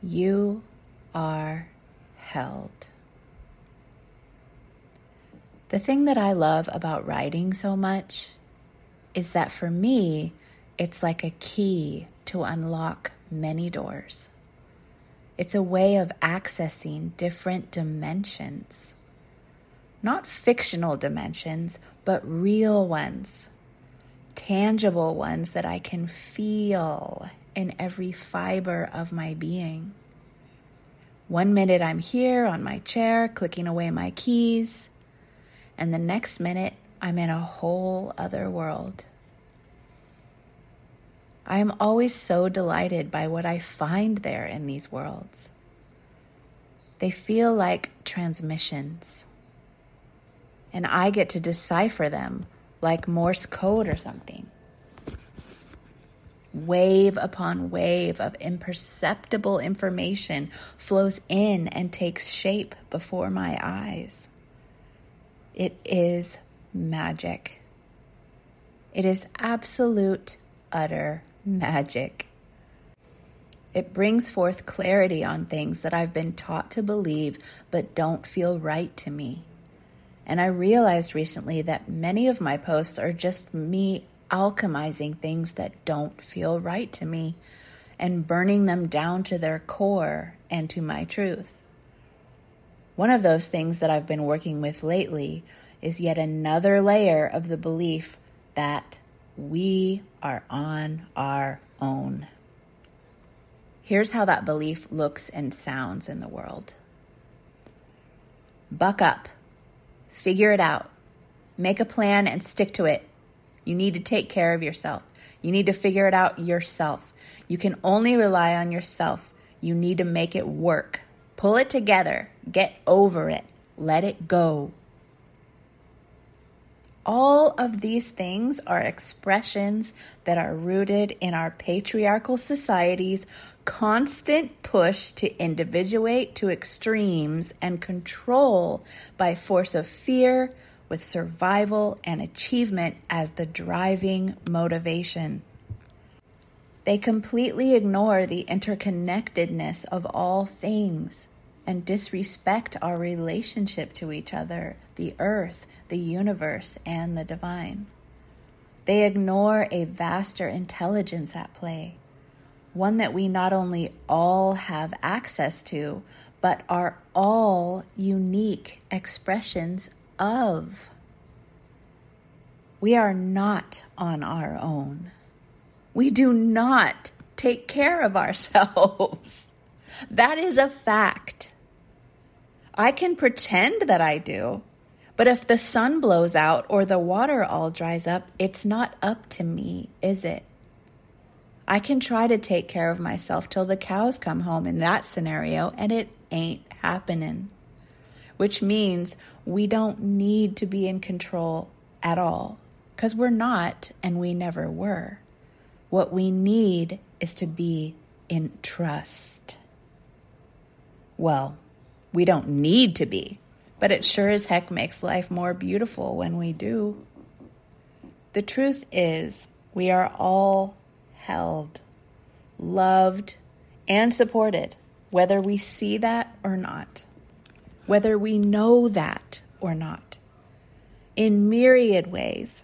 You are held. The thing that I love about writing so much is that for me, it's like a key to unlock many doors. It's a way of accessing different dimensions. Not fictional dimensions, but real ones. Tangible ones that I can feel in every fiber of my being. 1 minute I'm here on my chair clicking away my keys, and the next minute I'm in a whole other world. I am always so delighted by what I find there in these worlds. They feel like transmissions, and I get to decipher them like Morse code or something. Wave upon wave of imperceptible information flows in and takes shape before my eyes. It is magic. It is absolute, utter magic. It brings forth clarity on things that I've been taught to believe but don't feel right to me. And I realized recently that many of my posts are just me alchemizing things that don't feel right to me and burning them down to their core and to my truth. One of those things that I've been working with lately is yet another layer of the belief that we are on our own. Here's how that belief looks and sounds in the world. Buck up. Figure it out. Make a plan and stick to it. You need to take care of yourself. You need to figure it out yourself. You can only rely on yourself. You need to make it work. Pull it together. Get over it. Let it go. All of these things are expressions that are rooted in our patriarchal society's constant push to individuate to extremes and control by force of fear, with survival and achievement as the driving motivation. They completely ignore the interconnectedness of all things and disrespect our relationship to each other, the earth, the universe, and the divine. They ignore a vaster intelligence at play, one that we not only all have access to, but are all unique expressions of. We are not on our own. We do not take care of ourselves. That is a fact. I can pretend that I do, but if the sun blows out or the water all dries up, it's not up to me, is it? I can try to take care of myself till the cows come home in that scenario, and it ain't happening. Which means we don't need to be in control at all, because we're not and we never were. What we need is to be in trust. Well, we don't need to be, but it sure as heck makes life more beautiful when we do. The truth is, we are all held, loved, and supported, whether we see that or not. Whether we know that or not, in myriad ways.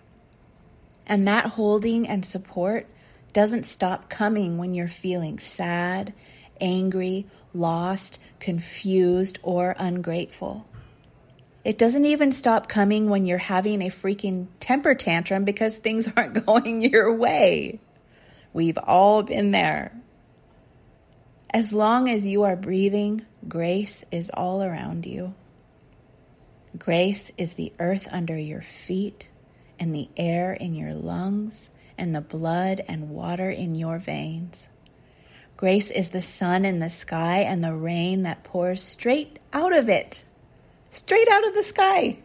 And that holding and support doesn't stop coming when you're feeling sad, angry, lost, confused, or ungrateful. It doesn't even stop coming when you're having a freaking temper tantrum because things aren't going your way. We've all been there. As long as you are breathing, grace is all around you. Grace is the earth under your feet and the air in your lungs and the blood and water in your veins. Grace is the sun in the sky and the rain that pours straight out of it, straight out of the sky,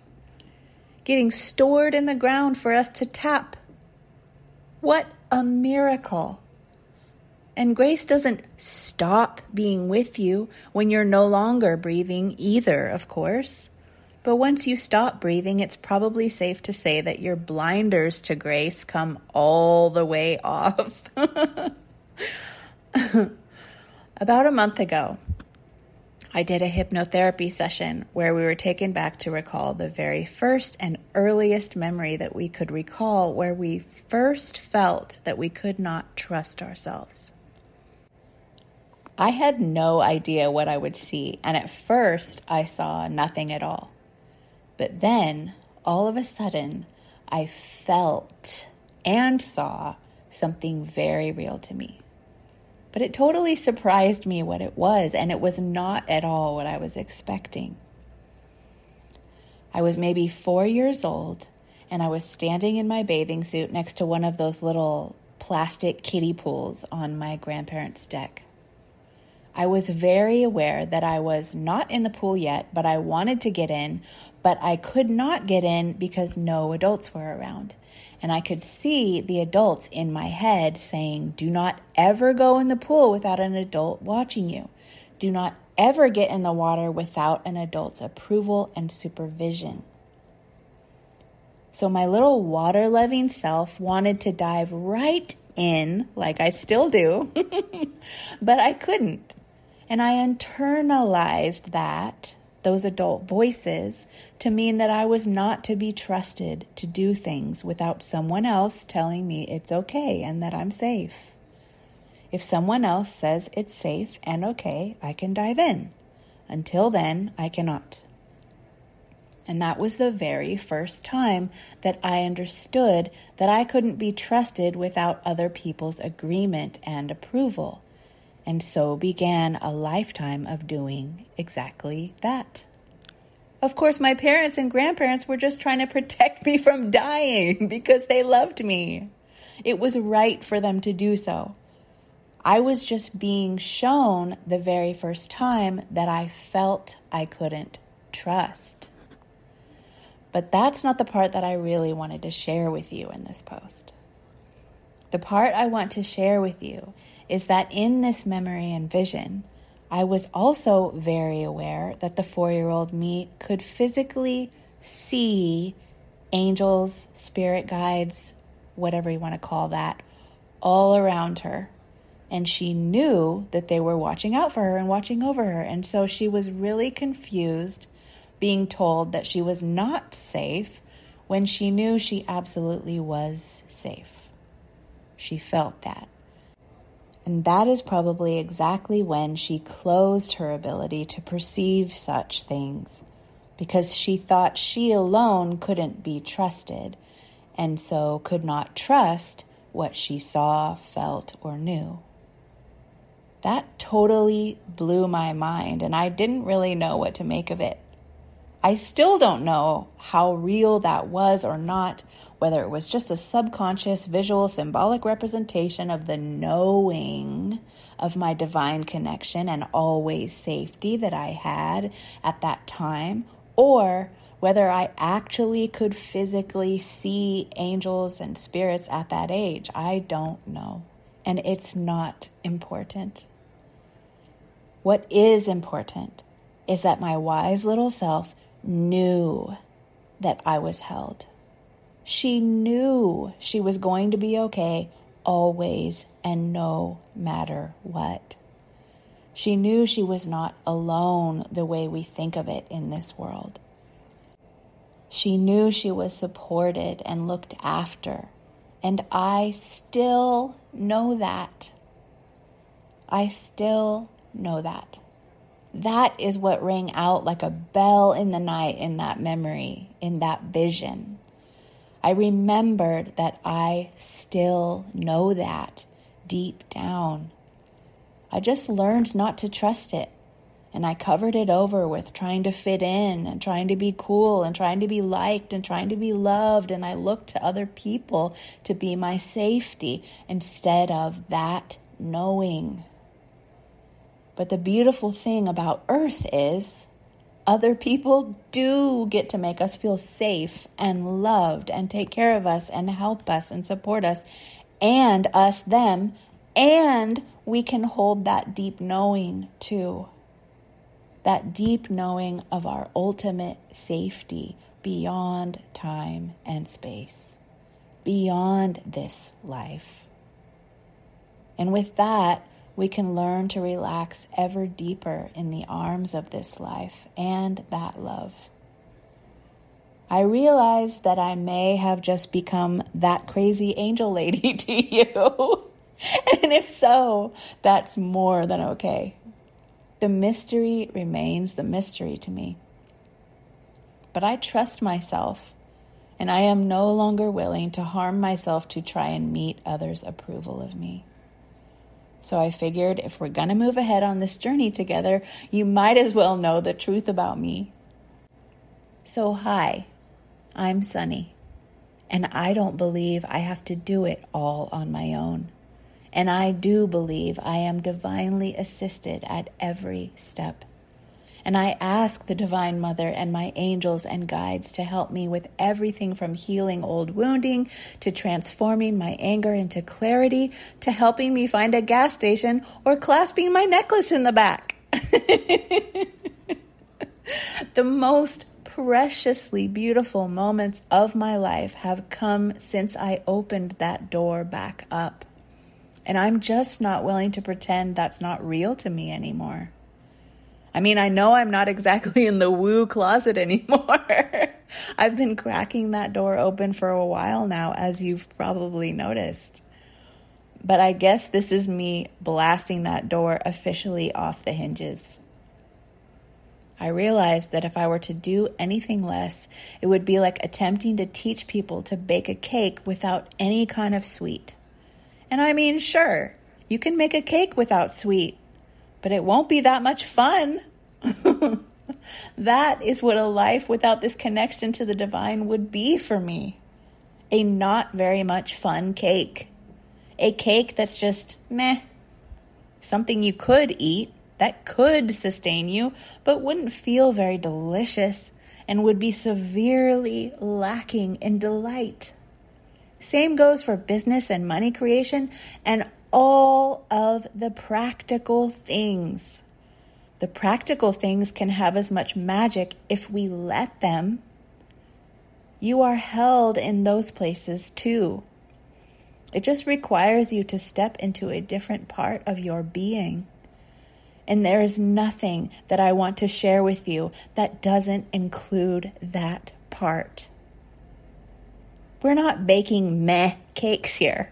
getting stored in the ground for us to tap. What a miracle. And grace doesn't stop being with you when you're no longer breathing either, of course. But once you stop breathing, it's probably safe to say that your blinders to grace come all the way off. About a month ago, I did a hypnotherapy session where we were taken back to recall the very first and earliest memory that we could recall where we first felt that we could not trust ourselves. I had no idea what I would see, and at first I saw nothing at all. But then, all of a sudden, I felt and saw something very real to me. But it totally surprised me what it was, and it was not at all what I was expecting. I was maybe 4 years old, and I was standing in my bathing suit next to one of those little plastic kiddie pools on my grandparents' deck. I was very aware that I was not in the pool yet, but I wanted to get in, but I could not get in because no adults were around. And I could see the adults in my head saying, do not ever go in the pool without an adult watching you. Do not ever get in the water without an adult's approval and supervision. So my little water-loving self wanted to dive right in, like I still do, but I couldn't. And I internalized those adult voices, to mean that I was not to be trusted to do things without someone else telling me it's okay and that I'm safe. If someone else says it's safe and okay, I can dive in. Until then, I cannot. And that was the very first time that I understood that I couldn't be trusted without other people's agreement and approval. And so began a lifetime of doing exactly that. Of course, my parents and grandparents were just trying to protect me from dying because they loved me. It was right for them to do so. I was just being shown the very first time that I felt I couldn't trust. But that's not the part that I really wanted to share with you in this post. The part I want to share with you is that in this memory and vision, I was also very aware that the 4-year-old me could physically see angels, spirit guides, whatever you want to call that, all around her. And she knew that they were watching out for her and watching over her. And so she was really confused, being told that she was not safe when she knew she absolutely was safe. She felt that. And that is probably exactly when she closed her ability to perceive such things, because she thought she alone couldn't be trusted, and so could not trust what she saw, felt, or knew. That totally blew my mind, and I didn't really know what to make of it. I still don't know how real that was or not, whether it was just a subconscious, visual, symbolic representation of the knowing of my divine connection and always safety that I had at that time, or whether I actually could physically see angels and spirits at that age. I don't know, and it's not important. What is important is that my wise little self knew that I was held. She knew she was going to be okay always and no matter what. She knew she was not alone the way we think of it in this world. She knew she was supported and looked after, and I still know that. I still know that. That is what rang out like a bell in the night in that memory, in that vision. I remembered that I still know that deep down. I just learned not to trust it. And I covered it over with trying to fit in and trying to be cool and trying to be liked and trying to be loved. And I looked to other people to be my safety instead of that knowing. But the beautiful thing about Earth is other people do get to make us feel safe and loved and take care of us and help us and support us and us them. And we can hold that deep knowing too. That deep knowing of our ultimate safety beyond time and space, beyond this life. And with that, we can learn to relax ever deeper in the arms of this life and that love. I realize that I may have just become that crazy angel lady to you. And if so, that's more than okay. The mystery remains the mystery to me. But I trust myself, and I am no longer willing to harm myself to try and meet others' approval of me. So I figured if we're going to move ahead on this journey together, you might as well know the truth about me. So hi, I'm Sunny, and I don't believe I have to do it all on my own. And I do believe I am divinely assisted at every step. And I ask the Divine Mother and my angels and guides to help me with everything from healing old wounding to transforming my anger into clarity to helping me find a gas station or clasping my necklace in the back. The most preciously beautiful moments of my life have come since I opened that door back up. And I'm just not willing to pretend that's not real to me anymore. I mean, I know I'm not exactly in the woo closet anymore. I've been cracking that door open for a while now, as you've probably noticed. But I guess this is me blasting that door officially off the hinges. I realized that if I were to do anything less, it would be like attempting to teach people to bake a cake without any kind of sweet. And I mean, sure, you can make a cake without sweet, but it won't be that much fun. That is what a life without this connection to the divine would be for me. A not very much fun cake. A cake that's just meh. Something you could eat that could sustain you, but wouldn't feel very delicious and would be severely lacking in delight. Same goes for business and money creation and all of the practical things. The practical things can have as much magic if we let them. You are held in those places too. It just requires you to step into a different part of your being. And there is nothing that I want to share with you that doesn't include that part. We're not baking meh cakes here.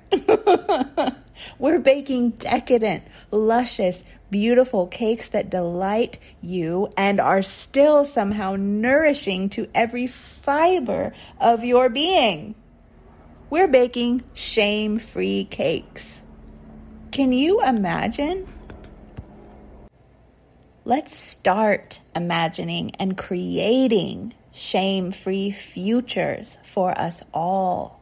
We're baking decadent, luscious, beautiful cakes that delight you and are still somehow nourishing to every fiber of your being. We're baking shame-free cakes. Can you imagine? Let's start imagining and creating shame-free futures for us all,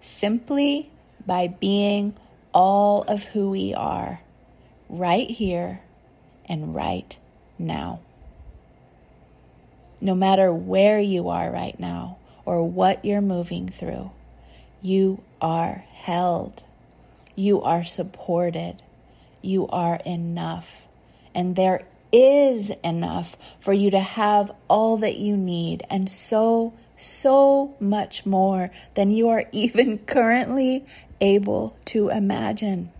simply by being all of who we are, right here and right now. No matter where you are right now or what you're moving through, you are held, you are supported, you are enough, and there is enough for you to have all that you need and so much more than you are even currently able to imagine.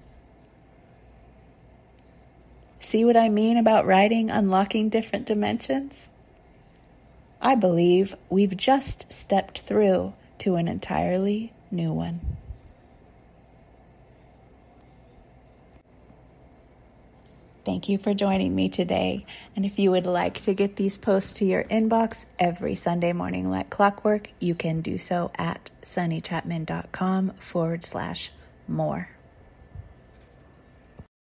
See what I mean about writing unlocking different dimensions? I believe we've just stepped through to an entirely new one. Thank you for joining me today. And if you would like to get these posts to your inbox every Sunday morning like clockwork, you can do so at sunnychapman.com/more.